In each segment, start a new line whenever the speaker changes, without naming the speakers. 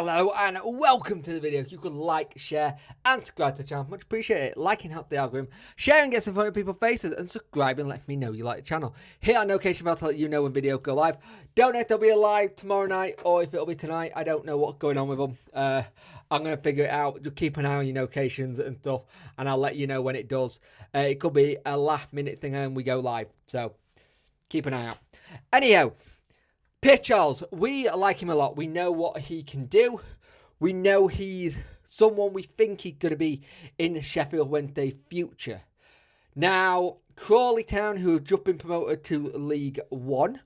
Hello and welcome to the video. If you could like, share and subscribe to the channel, much appreciate it. Liking helps the algorithm, sharing gets in front of people's faces, and subscribing lets me know you like the channel. Hit that notification bell to let you know when videos go live. Don't know if they'll be live tomorrow night or if it'll be tonight. I don't know what's going on with them. I'm going to figure it out. Just keep an eye on your notifications and stuff, and I'll let you know when it does. It could be a last minute thing and we go live, so keep an eye out. Anyhow, Pierre Charles, we like him a lot. We know what he can do. We know he's someone we think he's going to be in Sheffield Wednesday future. Now, Crawley Town, who have just been promoted to League One,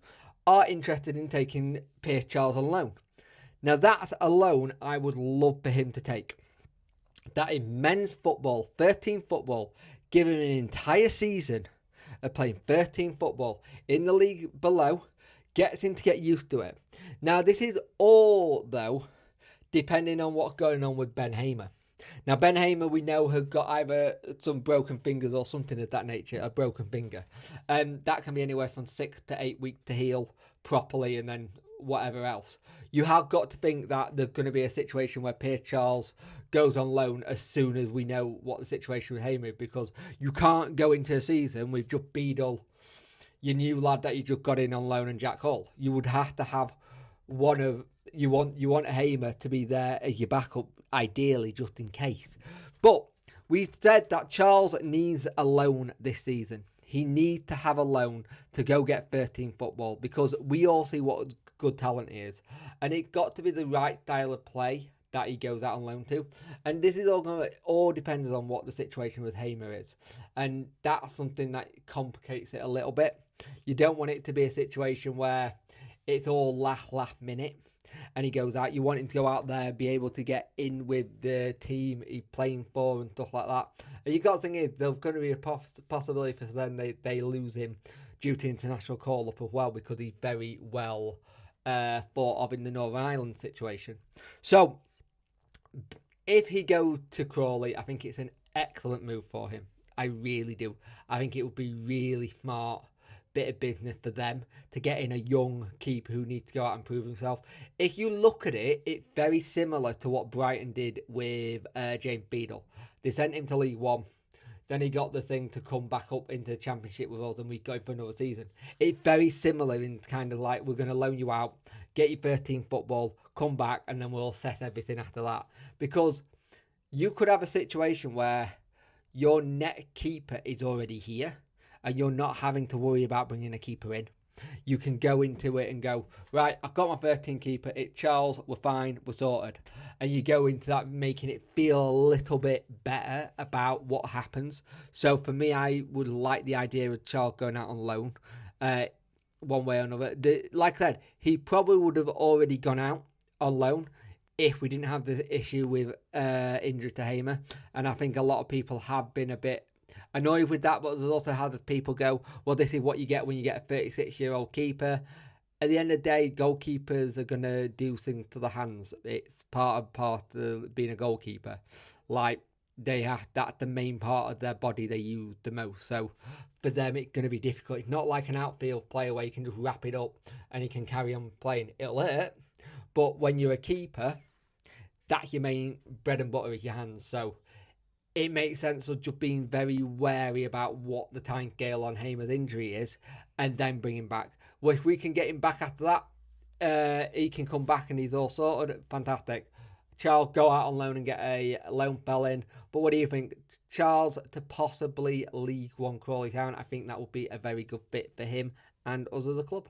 are interested in taking Pierre Charles on loan. Now, that's a loan I would love for him to take. That in men's football, 13 football, giving him an entire season of playing 13 football in the league below, gets him to get used to it. Now, this is all, though, depending on what's going on with Ben Hamer. Now, Ben Hamer, we know, has got either some broken fingers or something of that nature, a broken finger. That can be anywhere from 6 to 8 weeks to heal properly and then whatever else. You have got to think that there's going to be a situation where Pierre Charles goes on loan as soon as we know what the situation with Hamer is, because you can't go into a season with just Beadle, your new lad that you just got in on loan, and Jack Hall. You would have to have one of you want Hamer to be there as your backup, ideally, just in case. But we said that Charles needs a loan this season. He needs to have a loan to go get 13 football, because we all see what good talent is, and it's got to be the right style of play that he goes out on loan to. And this is all depends on what the situation with Hamer is, and that's something that complicates it a little bit. You don't want it to be a situation where it's all last minute and he goes out. You want him to go out there, be able to get in with the team he's playing for and stuff like that. And you got to think is there's going to be a possibility for then they lose him due to international call up as well, because he's very well thought of in the Northern Ireland situation. So if he goes to Crawley, I think it's an excellent move for him. I really do. I think it would be really smart bit of business for them to get in a young keeper who needs to go out and prove himself. If you look at it, it's very similar to what Brighton did with James Beadle. They sent him to League One. Then he got the thing to come back up into the Championship with us, and we go for another season. It's very similar in kind of like, we're going to loan you out, get you 13 football, come back, and then we'll set everything after that. Because you could have a situation where your net keeper is already here, and you're not having to worry about bringing a keeper in. You can go into it and go, right, I've got my 13 keeper, it's Charles, we're fine, we're sorted. And you go into that making it feel a little bit better about what happens. So for me, I would like the idea of Charles going out on loan, one way or another. Like I said, he probably would have already gone out on loan if we didn't have the issue with injury to Hamer. And I think a lot of people have been a bit annoyed with that, but there's also had people go, well, this is what you get when you get a 36-year-old keeper. At the end of the day, goalkeepers are going to do things to the hands. It's part of being a goalkeeper. Like, that's the main part of their body they use the most. So for them, it's going to be difficult. It's not like an outfield player where you can just wrap it up and you can carry on playing. It'll hurt, but when you're a keeper, that's your main bread and butter is your hands. So it makes sense of just being very wary about what the time scale on Hamer's injury is, and then bring him back. Well, if we can get him back after that, he can come back and he's all sorted. Fantastic. Charles, go out on loan and get a loan spell in. But what do you think? Charles to possibly League One Crawley Town, I think that would be a very good fit for him and us as a club.